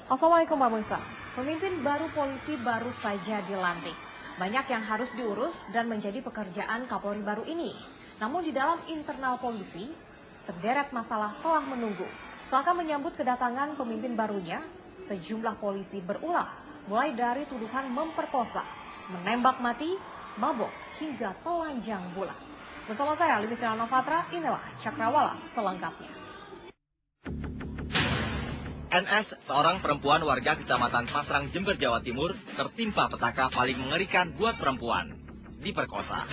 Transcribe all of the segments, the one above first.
Assalamualaikum pemirsa. Pemimpin baru polisi baru saja dilantik. Banyak yang harus diurus dan menjadi pekerjaan Kapolri baru ini. Namun di dalam internal polisi, sederet masalah telah menunggu. Selama menyambut kedatangan pemimpin barunya, sejumlah polisi berulah, mulai dari tuduhan memperkosa, menembak mati, mabok, hingga telanjang bulat. Bersama saya, Lilis Patra, inilah Cakrawala selengkapnya. NS, seorang perempuan warga Kecamatan Pasrang, Jember, Jawa Timur, tertimpa petaka paling mengerikan buat perempuan, diperkosa.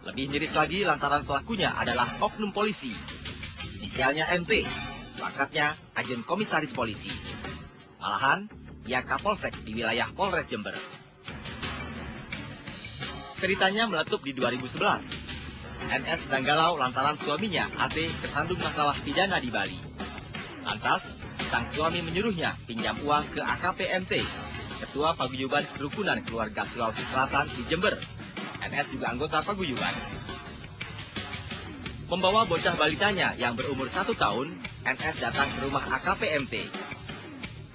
Lebih miris lagi lantaran pelakunya adalah oknum polisi. Inisialnya MT, pangkatnya agen komisaris polisi. Malahan, ia kapolsek di wilayah Polres Jember. Ceritanya meletup di 2011. NS sedang galau lantaran suaminya, AT, kesandung masalah pidana di Bali. Lantas, sang suami menyuruhnya pinjam uang ke AKP MT, Ketua Paguyuban Kerukunan Keluarga Sulawesi Selatan di Jember. NS juga anggota paguyuban. Membawa bocah balitanya yang berumur 1 tahun, NS datang ke rumah AKP MT.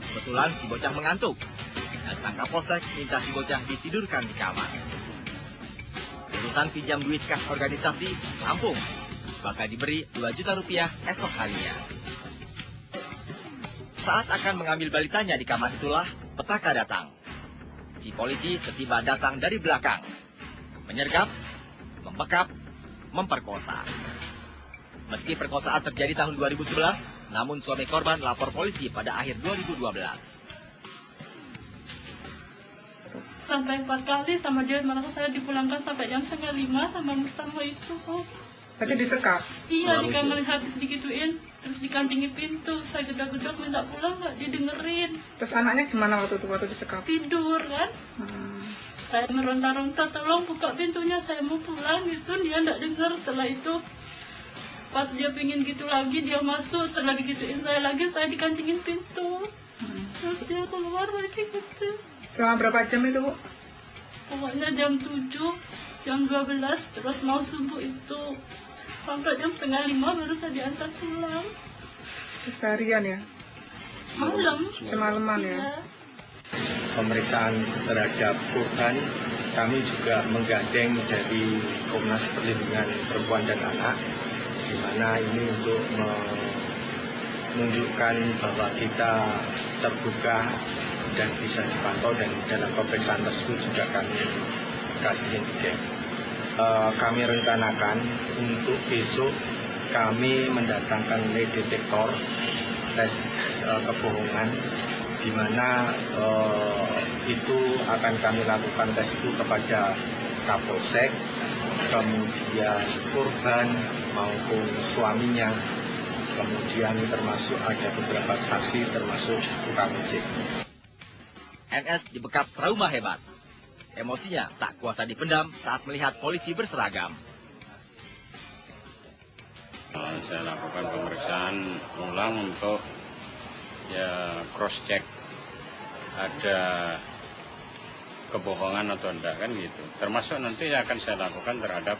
Kebetulan si bocah mengantuk, dan sang kapolsek minta si bocah ditidurkan di kamar. Urusan pinjam duit kas organisasi rampung, bakal diberi 2 juta rupiah esok harinya. Saat akan mengambil balitanya di kamar itulah petaka datang. Si polisi tiba-tiba datang dari belakang, menyergap, membekap, memperkosa. Meski perkosaan terjadi tahun 2011, namun suami korban lapor polisi pada akhir 2012. Sampai 4 kali sama dia, malah saya dipulangkan sampai jam 4:30 sama Mustafa itu. Berarti disekap? Iya, di kamar habis digituin, terus dikancingi pintu. Saya gedor-gedor minta pulang, nggak didengerin. Terus anaknya gimana waktu disekap? Tidur kan? Saya meronta-ronta, tolong buka pintunya, saya mau pulang gitu. Dia nggak dengar. Setelah itu, pas dia pingin gitu lagi, dia masuk. Setelah digituin saya lagi, saya dikancingin pintu. Terus dia keluar lagi gitu. Selama berapa jam itu, Bu? Pokoknya jam 7, jam 12, terus mau subuh itu. Sampai jam 4:30 baru saya diantar pulang. Seharian ya? Malam. Semalaman ya? Iya. Pemeriksaan terhadap korban kami juga menggandeng dari Komnas Perlindungan Perempuan dan Anak, di mana ini untuk menunjukkan bahwa kita terbuka dan bisa dipantau, dan dalam pemeriksaan tersebut juga kami kasih handicap. Kami rencanakan untuk besok kami mendatangkan lay detektor tes kebohongan, di mana itu akan kami lakukan tes itu kepada Kapolsek, kemudian korban maupun suaminya, kemudian termasuk ada beberapa saksi termasuk tukang ojek. NS dibekap trauma hebat. Emosinya tak kuasa dipendam saat melihat polisi berseragam. Saya lakukan pemeriksaan ulang untuk cross check ada kebohongan atau enggak kan gitu. Termasuk nanti akan saya lakukan terhadap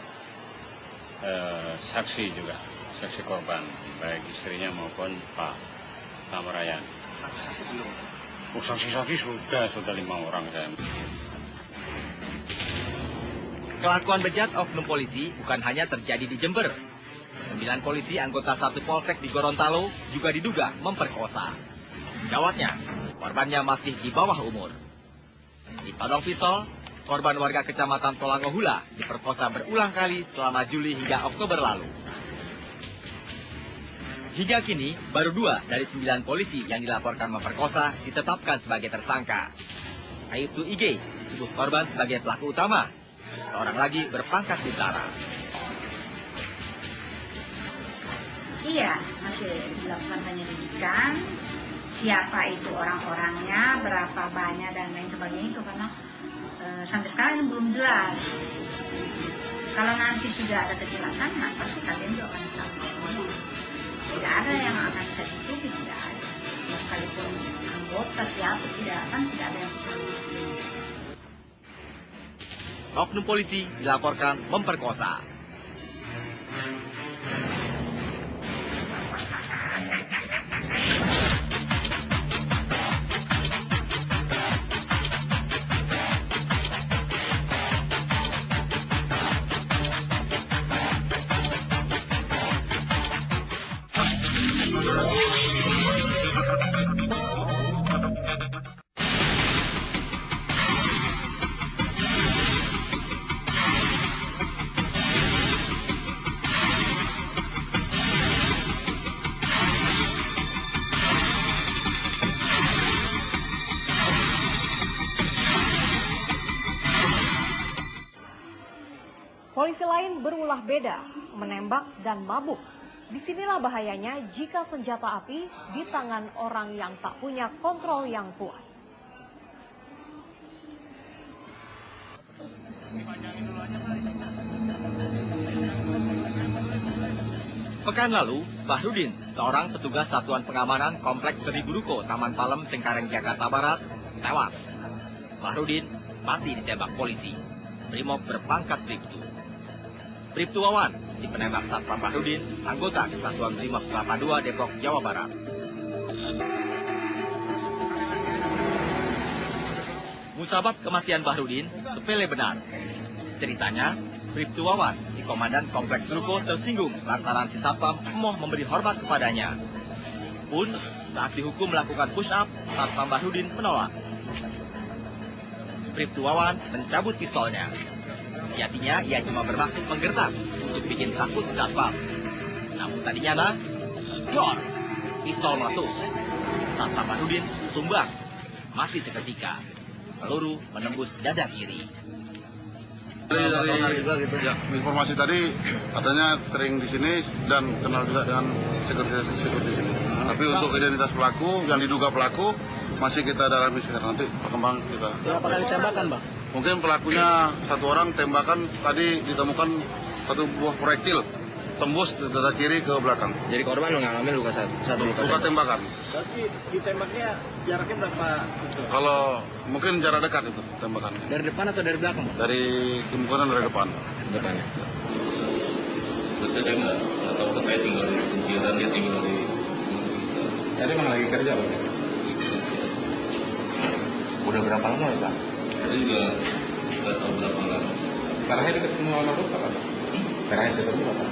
saksi juga, saksi korban, baik istrinya maupun Pak Tamarayan. Saksi belum. Saksi sudah 5 orang saya. Kelakuan bejat oknum polisi bukan hanya terjadi di Jember. 9 polisi anggota 1 polsek di Gorontalo juga diduga memperkosa. Gawatnya, korbannya masih di bawah umur. Ditodong pistol, korban warga Kecamatan Tolangohula diperkosa berulang kali selama Juli hingga Oktober lalu. Hingga kini, baru 2 dari 9 polisi yang dilaporkan memperkosa ditetapkan sebagai tersangka. Aibtu IG disebut korban sebagai pelaku utama. Seorang lagi berpangkat bintara. Iya, masih dilakukan penyelidikan. Siapa itu orang-orangnya, berapa banyak dan lain sebagainya itu karena sampai sekarang belum jelas. Kalau nanti sudah ada kejelasan, nah pasti kalian juga akan tahu. Tidak ada yang akan saya tutupi, tidak ada. Sekalipun anggota siapa tidak ada yang tahu. Oknum polisi dilaporkan memperkosa. lain berulah beda, menembak dan mabuk. Disinilah bahayanya jika senjata api di tangan orang yang tak punya kontrol yang kuat. Pekan lalu, Bahrudin, seorang petugas Satuan Pengamanan Kompleks Seribu Ruko, Taman Palem, Cengkareng, Jakarta Barat, tewas. Bahrudin mati ditembak polisi. Brimob berpangkat Bribtu. Bribtu Wawan, si penembak Satpam Bahrudin, anggota Kesatuan Brimob Kelapa II Depok, Jawa Barat. Musabab kematian Bahrudin sepele benar. Ceritanya, Bribtu Wawan, si komandan Kompleks Ruko, tersinggung lantaran si Satpam emoh memberi hormat kepadanya. Pun, saat dihukum melakukan push-up, Satpam Bahrudin menolak. Bribtu Wawan mencabut pistolnya. Sejatinya ia cuma bermaksud menggertak untuk bikin takut si Satpam. Namun tadinya dor, pistol meletus. Satpam Bahrudin tumbang, mati seketika. Peluru menembus dada kiri. Ya, informasi tadi katanya sering di sini dan kenal juga dengan security di sini. Tapi untuk identitas pelaku yang diduga pelaku masih kita dalami sekarang, nanti perkembangan kita. Berapa kali tembakan, Bang? Mungkin pelakunya satu orang, tembakan tadi ditemukan satu buah proyektil tembus dada kiri ke belakang. Jadi korban mengalami luka satu luka. Luka tembakan. Tapi ditembaknya jaraknya berapa? Kalau mungkin jarak dekat itu tembakan. Dari depan atau dari belakang, Bang? Dari kemungkinan dari depan. Depannya. Terus dia nggak tahu saya tinggal di Kunciran, dia tinggal di Bisa. Tadi emang lagi kerja, Bang? Udah berapa lama ya, Pak? Saya juga nggak tahu berapa lama. Terakhir ketemu sama Bang kapan, Bang? Terakhir ketemu kapan?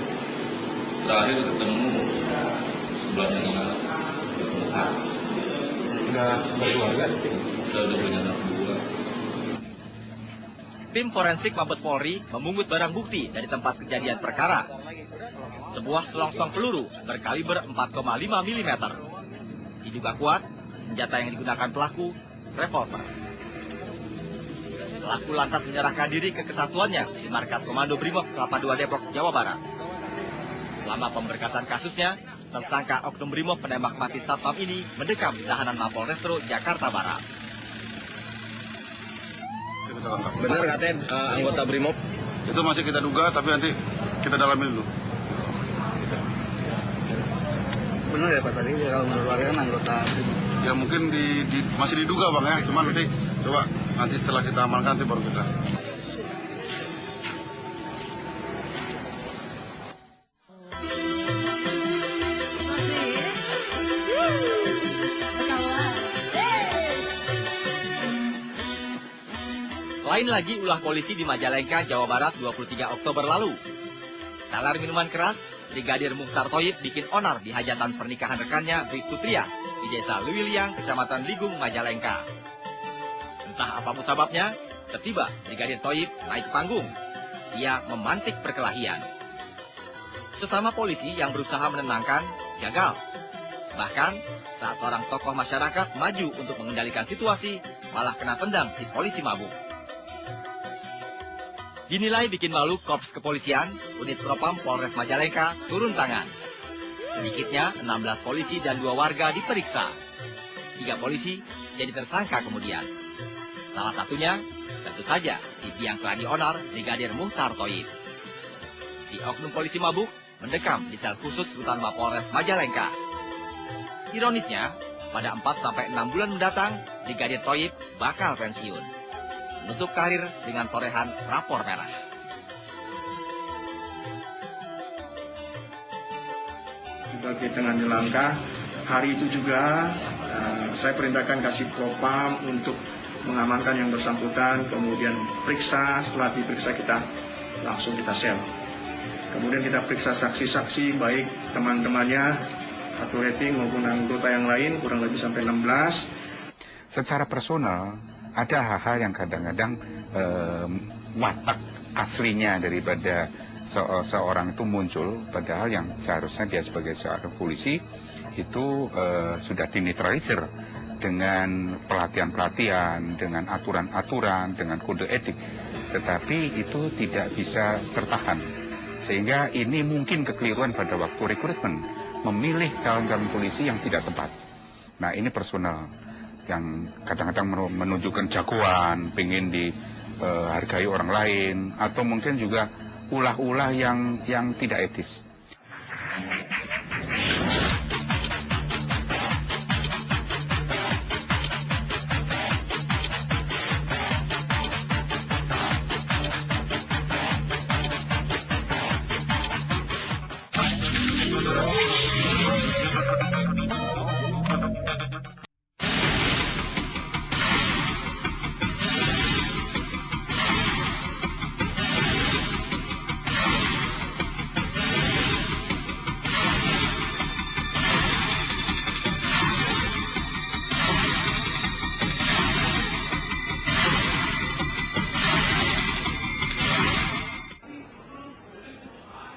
Terakhir ketemu sebulan yang lalu. Udah berkeluarga di sini. Udah punya anak dua. Tim forensik Mabes Polri memungut barang bukti dari tempat kejadian perkara. Sebuah selongsong peluru berkaliber 4,5 mm. Diduga kuat, senjata yang digunakan pelaku, revolver. Pelaku lantas menyerahkan diri ke kesatuannya di Markas Komando Brimob Kelapa II Depok, Jawa Barat. Selama pemberkasan kasusnya, tersangka oknum Brimob penembak mati Satpam ini mendekam di tahanan Mapolrestro Jakarta Barat. Benar katanya anggota Brimob? Itu masih kita duga, tapi nanti kita dalami dulu. Benar ya Pak, tadi kalau menurut warga kan anggota Brimob? Ya mungkin masih diduga Bang ya, cuma nanti setelah kita amankan nanti baru kita. Lain lagi ulah polisi di Majalengka, Jawa Barat 23 Oktober lalu. Talar minuman keras, Brigadir Mukhtar Thoyib bikin onar di hajatan pernikahan rekannya Bribtu Trias di Desa Lewiliang, Kecamatan Ligung, Majalengka. Entah apa musababnya, tiba-tiba Brigadir Thoyib naik panggung. Ia memantik perkelahian. Sesama polisi yang berusaha menenangkan, gagal. Bahkan, saat seorang tokoh masyarakat maju untuk mengendalikan situasi, malah kena tendang si polisi mabuk. Dinilai bikin malu Korps Kepolisian, unit Propam Polres Majalengka turun tangan. Sedikitnya 16 polisi dan 2 warga diperiksa. 3 polisi jadi tersangka kemudian. Salah satunya, tentu saja si biang keladi onar Brigadir Mukhtar Thoyib. Si oknum polisi mabuk mendekam di sel khusus Rutan Mapolres Majalengka. Ironisnya, pada 4-6 bulan mendatang, Brigadir Thoyib bakal pensiun. Menutup karir dengan torehan rapor merah. Sebagai tengah langkah, hari itu juga saya perintahkan Kasih Propam untuk mengamankan yang bersangkutan, kemudian periksa, setelah diperiksa kita langsung kita sel. Kemudian kita periksa saksi-saksi, baik teman-temannya, satu rating maupun anggota yang lain, kurang lebih sampai 16. Secara personal, ada hal-hal yang kadang-kadang watak aslinya daripada seorang itu muncul, padahal yang seharusnya dia sebagai seorang polisi itu sudah dinetralisir dengan pelatihan-pelatihan, dengan aturan-aturan, dengan kode etik, tetapi itu tidak bisa bertahan. Sehingga ini mungkin kekeliruan pada waktu rekrutmen, memilih calon-calon polisi yang tidak tepat. Nah, ini personal yang kadang-kadang menunjukkan jagoan, pengen dihargai orang lain, atau mungkin juga ulah-ulah yang tidak etis.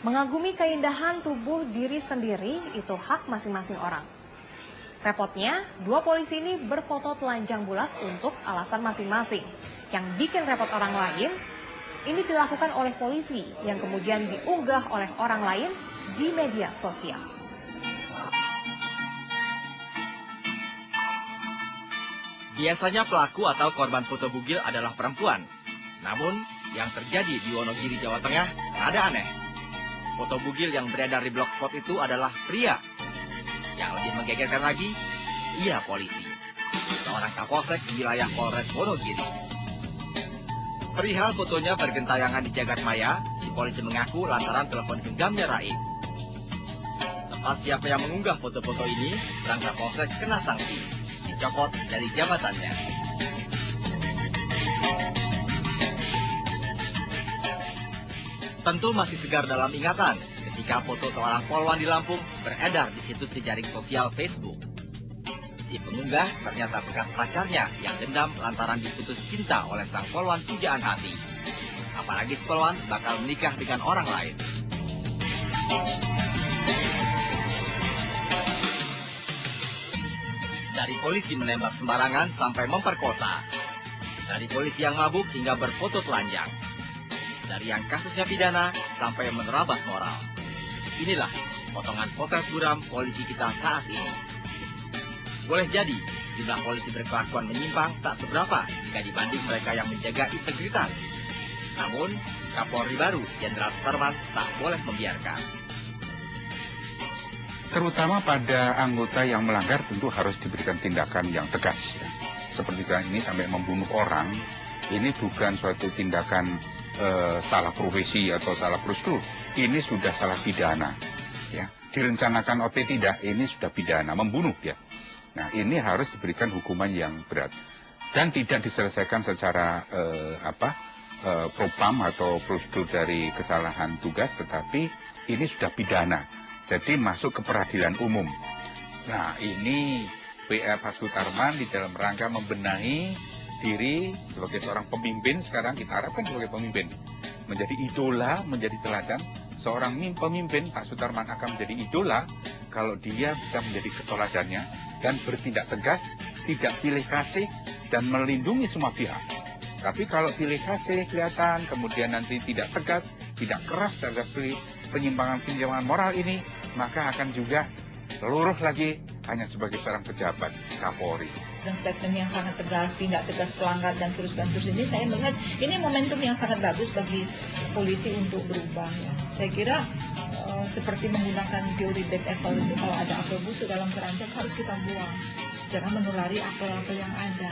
Mengagumi keindahan tubuh diri sendiri itu hak masing-masing orang. Repotnya, dua polisi ini berfoto telanjang bulat untuk alasan masing-masing. Yang bikin repot orang lain, ini dilakukan oleh polisi yang kemudian diunggah oleh orang lain di media sosial. Biasanya pelaku atau korban foto bugil adalah perempuan. Namun, yang terjadi di Wonogiri, Jawa Tengah, ada aneh. Foto bugil yang beredar di blogspot itu adalah pria. Yang lebih menggegerkan lagi, ia polisi. Seorang kapolsek di wilayah Polres Wonogiri. Perihal fotonya bergentayangan di jagat maya, si polisi mengaku lantaran telepon genggamnya raib. Lepas siapa yang mengunggah foto-foto ini, sang kapolsek kena sanksi, dicopot dari jabatannya. Tentu masih segar dalam ingatan ketika foto seorang polwan di Lampung beredar di situs jejaring sosial Facebook. Si pengunggah ternyata bekas pacarnya yang dendam lantaran diputus cinta oleh sang polwan pujaan hati. Apalagi si polwan bakal menikah dengan orang lain. Dari polisi menembak sembarangan sampai memperkosa. Dari polisi yang mabuk hingga berfoto telanjang. Dari yang kasusnya pidana sampai menerabas moral. Inilah potongan potret buram polisi kita saat ini. Boleh jadi jumlah polisi berkelakuan menyimpang tak seberapa jika dibanding mereka yang menjaga integritas. Namun, Kapolri baru Jenderal Sutarman tak boleh membiarkan. Terutama pada anggota yang melanggar tentu harus diberikan tindakan yang tegas. Seperti ini sampai membunuh orang, ini bukan suatu tindakan salah profesi atau salah prosedur, ini sudah salah pidana. Ya, direncanakan OT tidak, ini sudah pidana, membunuh dia. Nah, ini harus diberikan hukuman yang berat dan tidak diselesaikan secara propam atau prosedur dari kesalahan tugas, tetapi ini sudah pidana. Jadi masuk ke peradilan umum. Nah, ini PR Pak Sutarman di dalam rangka membenahi diri sebagai seorang pemimpin. Sekarang kita harapkan sebagai pemimpin menjadi idola, menjadi teladan. Seorang pemimpin, Pak Sutarman akan menjadi idola kalau dia bisa menjadi keteladannya dan bertindak tegas, tidak pilih kasih dan melindungi semua pihak. Tapi kalau pilih kasih kelihatan, kemudian nanti tidak tegas, tidak keras terhadap penyimpangan moral ini, maka akan juga luruh lagi hanya sebagai seorang pejabat Kapolri. Dan statement yang sangat tegas, tindak tegas pelanggar dan seterusnya ini, saya melihat ini momentum yang sangat bagus bagi polisi untuk berubah. Ya. Saya kira seperti menggunakan teori bad apple itu, kalau ada apel busuk dalam keranjang harus kita buang. Jangan menulari apel-apel yang ada.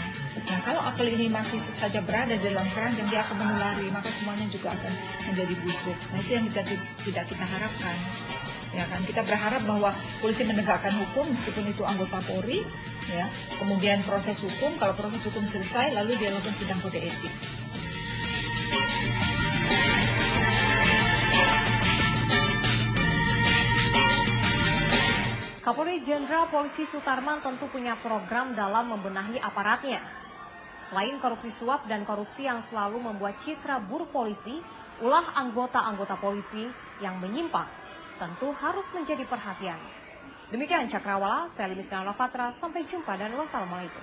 Nah, kalau apel ini masih saja berada di dalam keranjang, dia akan menulari, maka semuanya juga akan menjadi busuk. Nah, itu yang tidak kita harapkan. Ya kan, kita berharap bahwa polisi menegakkan hukum meskipun itu anggota Polri, ya. Kemudian proses hukum, kalau proses hukum selesai lalu dia lakukan sidang kode etik. Kapolri Jenderal Polisi Sutarman tentu punya program dalam membenahi aparatnya. Selain korupsi suap dan korupsi yang selalu membuat citra buruk polisi, ulah anggota-anggota polisi yang menyimpang tentu harus menjadi perhatian. Demikian Cakrawala, saya Limis Nalafatra, sampai jumpa dan wassalamualaikum.